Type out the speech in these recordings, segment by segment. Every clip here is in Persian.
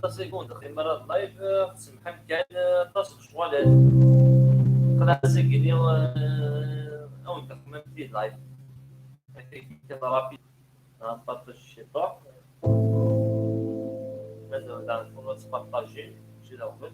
سيكون دخل مرة اللايف تسمح كان تصل شوالات خلاص سيكيني أو تخمم في اللايف كده رابي نبطل الشيطان مثلا نكون تبارطاجي شي الأول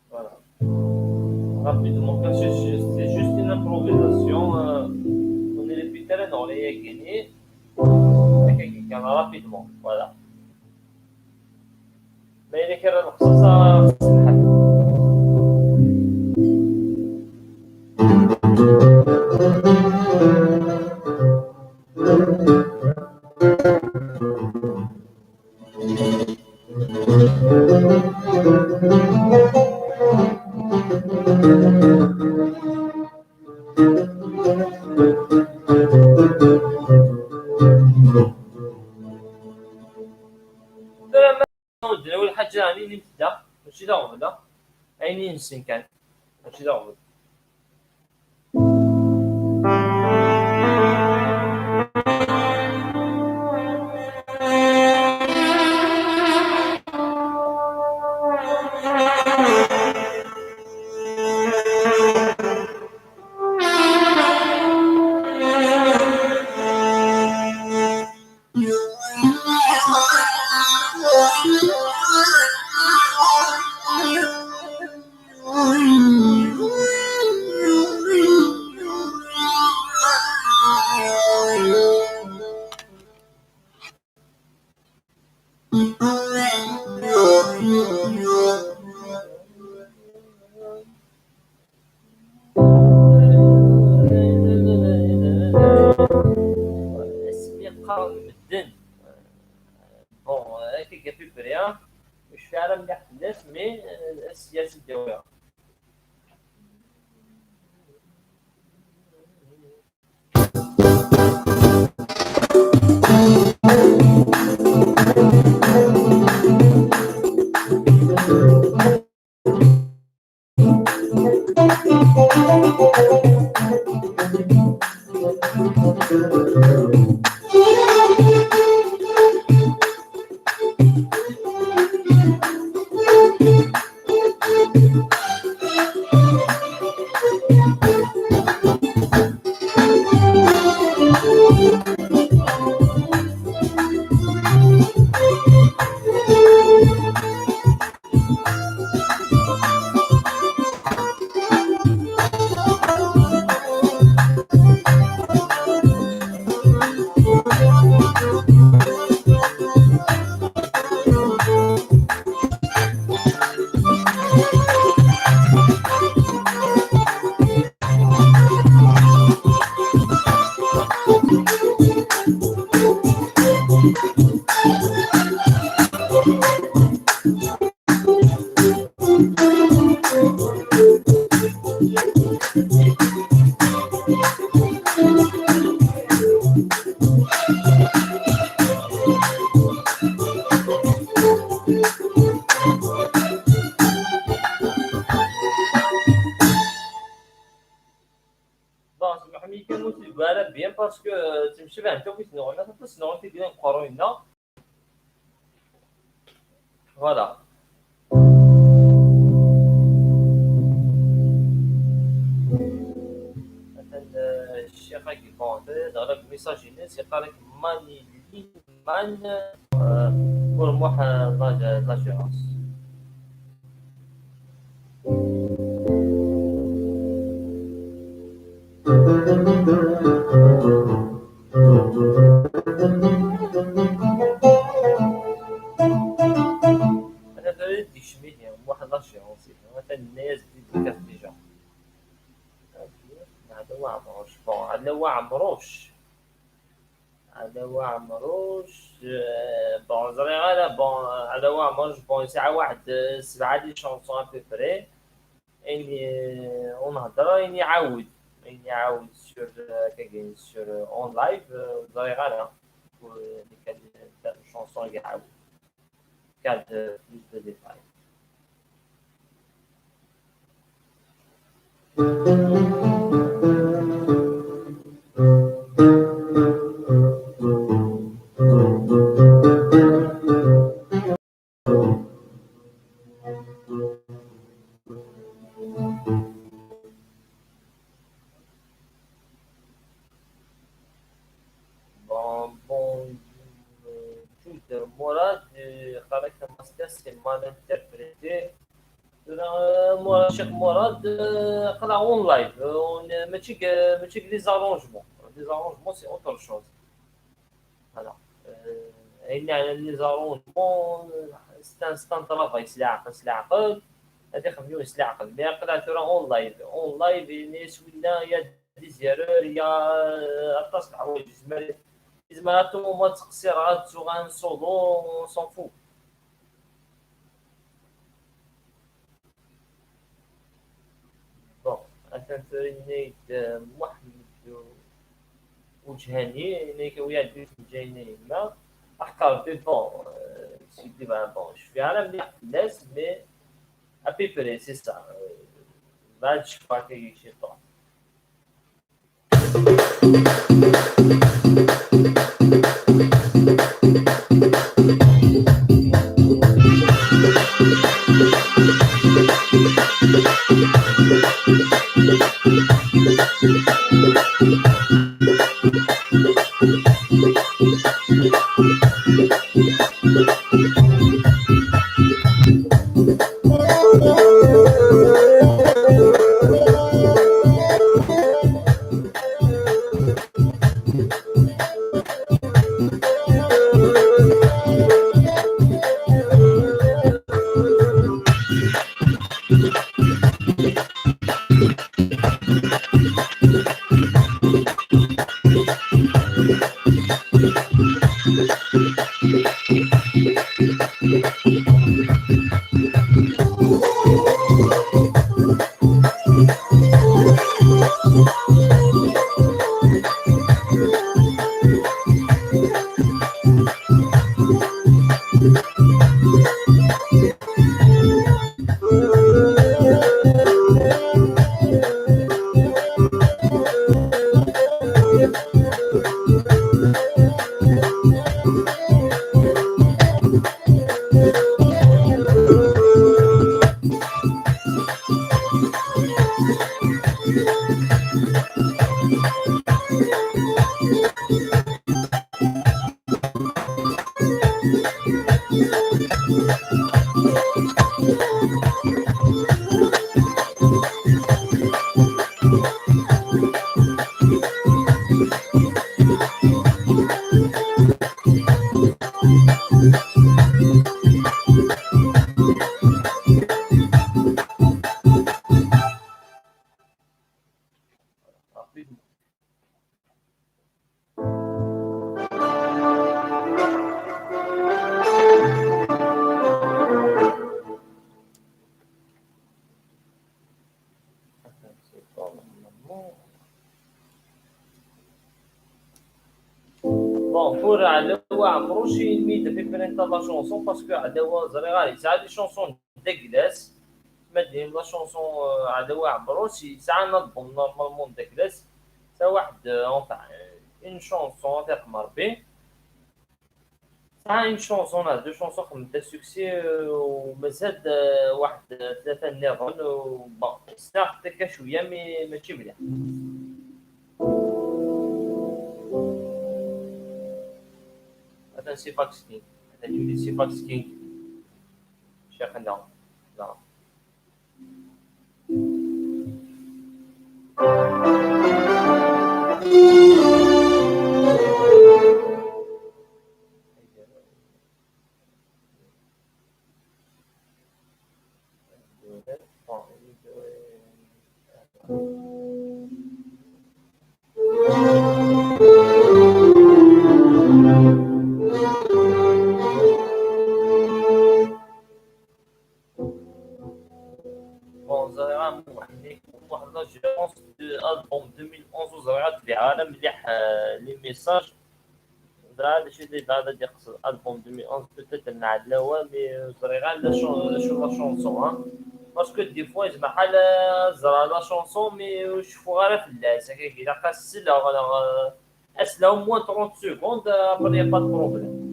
Voilà. Rapidement, c'est juste une improvisation. On est les pitels dans les guenilles. Rapidement, voilà. Mais les كرا الخصاصة خص الحل. أول حاجة أني نبدأ ماشي داغ بدا أيني نسين كان ماشي داغ بدا اسمي قرن مدن بون هكا في بريا مش فعلا مليح الناس مي السياسة الدولة بون سمح لي كنموت البارح بيان باسكو تمشي باه انت بغيت نغنى تنقص نغنى ديال نقرو هنا فوالا مثلا الشيخ كيبون دغلك ميساج الناس يقرا لك ماني مان pour moi l'assurance انا فريد يشمي واحد لاشيونس مثلا الناس ديال ديجا هذا ما عمروش بون هذا ما عمروش هذا هو عمروش بون زريغا لا بون هذا هو عمروش بون ساعة واحد 7 دي شونسون ابيبري اني ونهضر اني عاود سور كاين سور اون لايف زريغا لا اللي كان دار شونسون يعاود كاد بلوس دو ديتاي. Bon, tout Morad, خرجت ماستر سي مال انتربريتي مورا شيخ مراد قرا اون لايف ماشي لي زارونجمون سي اوتر شوز فوالا عيني على لي زارونجمون ستان طرافاي سلاعقل هادي خميو سلاعقل مي قرات راه اون لايف يعني سوينا يا ديزيرور يا عطاس الحوايج زعما طومات تقصيرات سوغان سولو سون فو. بون أتنفرنيت محمد وجهاني إنك ويا بيت جايني ما أحكار بي بون سيدي بون شوفي أنا مليح في الناس مي أبي بري سي سا ما عادش باكي شي طون. Bon, pour Adawa, Amrouchi, il de préférer la chanson parce que Adawa, Zerari, ça a des chansons dégueulasses. Mais la chanson Adawa, Amrouchi, ça a un album normalement dégueulasse. Ça a enfin une chanson avec Marbi. Ça a une chanson, là, deux chansons comme des succès ومازال واحد 3 نيفون وبون سناخ هكا شويه مي ماشي مليح. هذا سي باكسكين هذا جولي سي باكسكين شيخنا لا البوم 2011 وزريعه تبيعها مليح لي ميساج هذا الشيء اللي هذا اللي يقصد البوم 2011 بوتيت نعدل هو مي زريعه لا شونسون باسكو دي فوا يجمع بحال زرا لا شونسون مي وشوفو غير في اللاس هكاك الا بقى السلا ولا اسلا موان 30 سكوند ابري با دو بروبليم.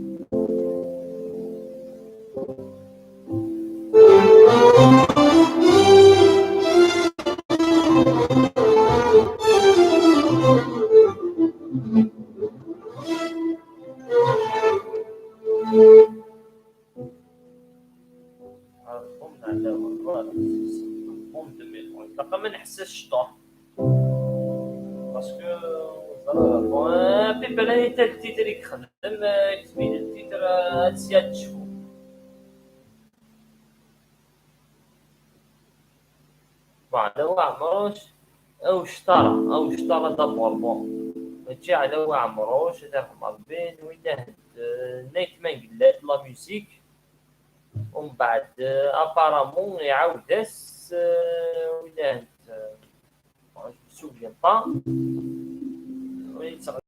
البوم نعدل فوالا البوم 2011 باقا ما نحسش طاح باسكو زرا بيبان حتى التيتر يخدم كتبين التيتر هادشي تشوفو هذا هو عمروش او اشترى دابور بون ماشي على هو عمروش هذا مربين ولا نايت مان قلات لا ميوزيك ومن بعد ابارامون يعاود اس ولا سوبيان با ويتغ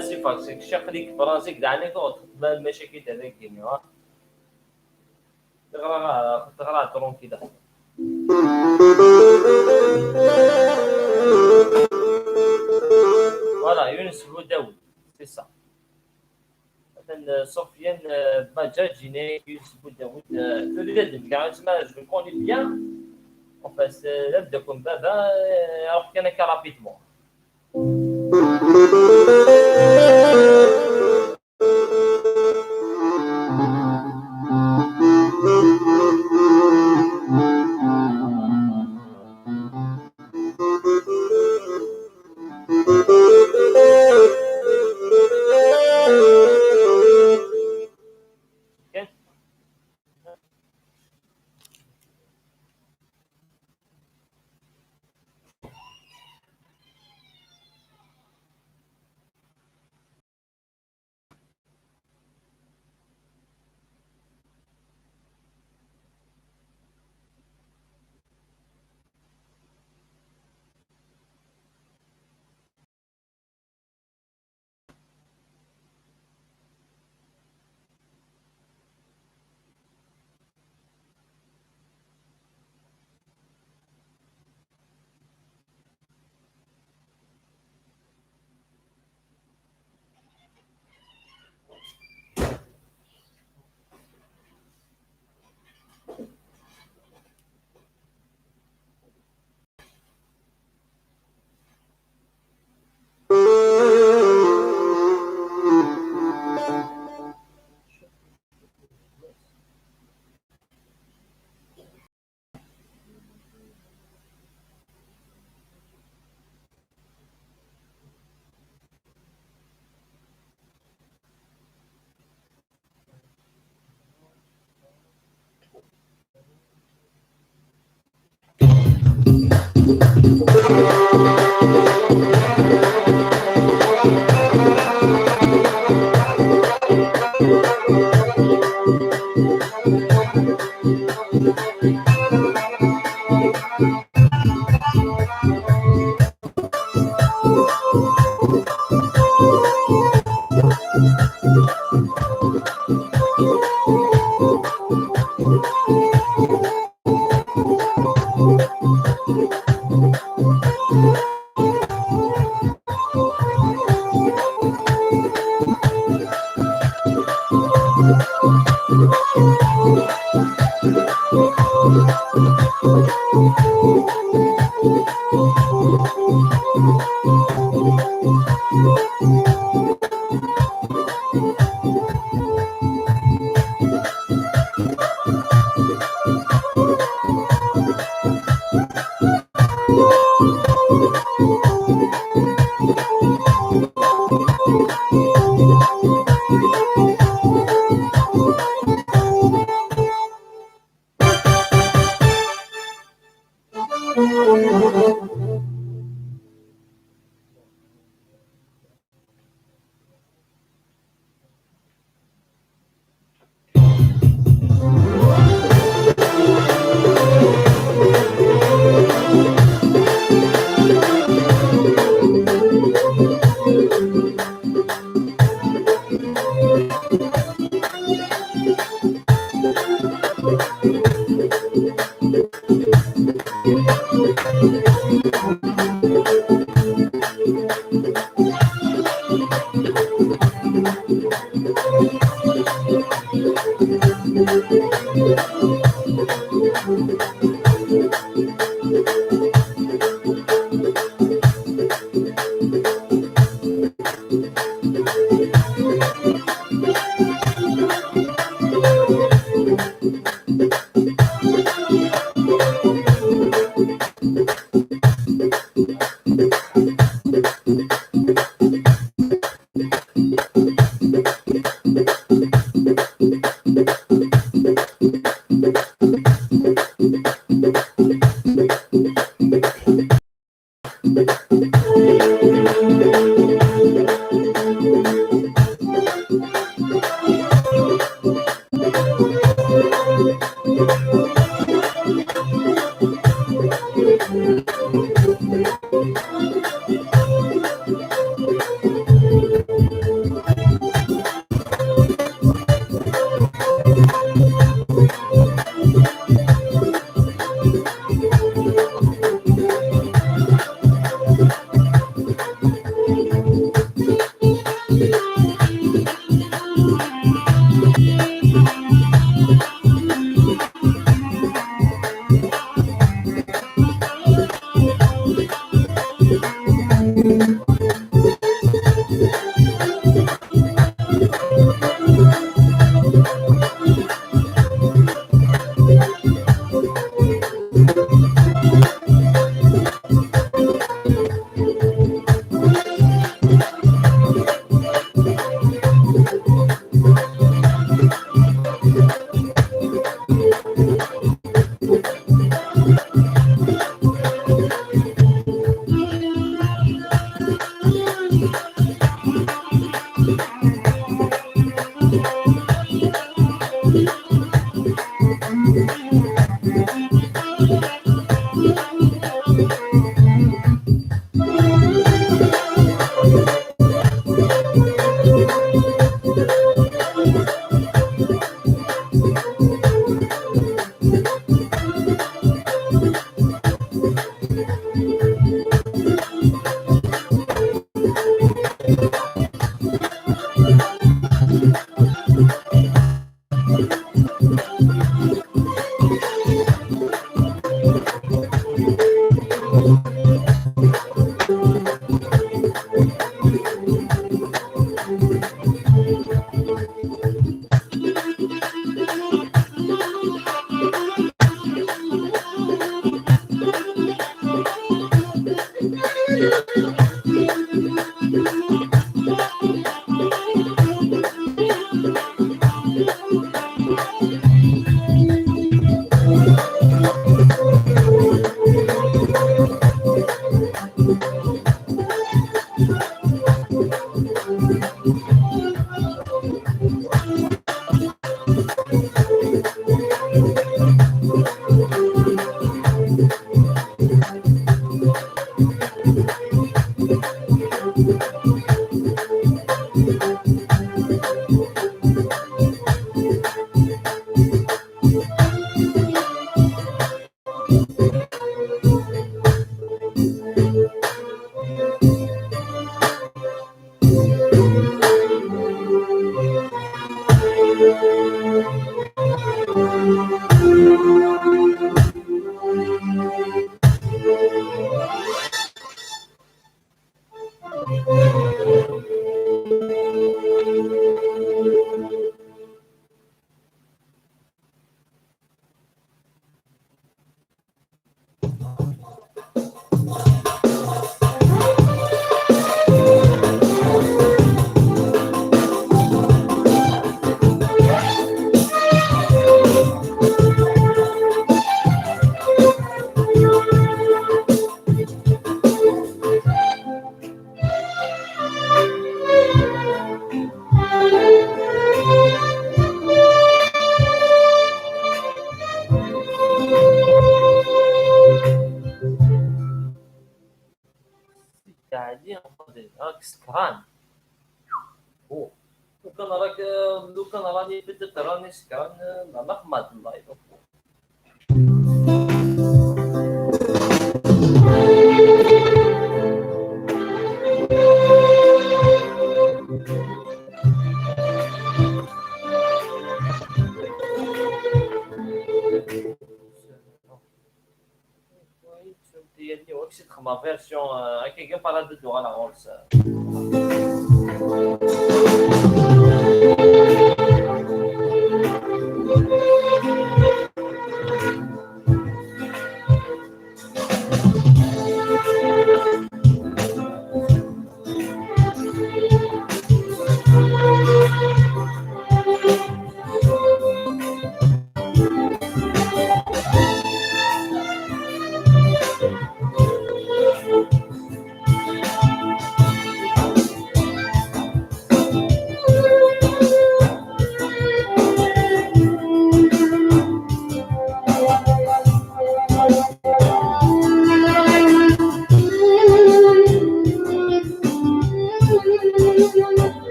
سي فاكسيك شخليك فرنسي كدعني كتطلب المشاكل هذاك كيما تغرى ترونكي داك فوالا يونس بوداوي سي صح مثلا سفيان باجاج هناك يونس بوداوي فريد كاع تسمى جو كوني بيان اون فاس نبداكم بابا روح كان رابيدمون لو كان راني بديت راني سكران نحمد الله يدوم. ديالي واكسي تخما فيرسيون هكا كيف راه دو على غورس.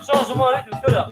شونجمون ريتم كلها.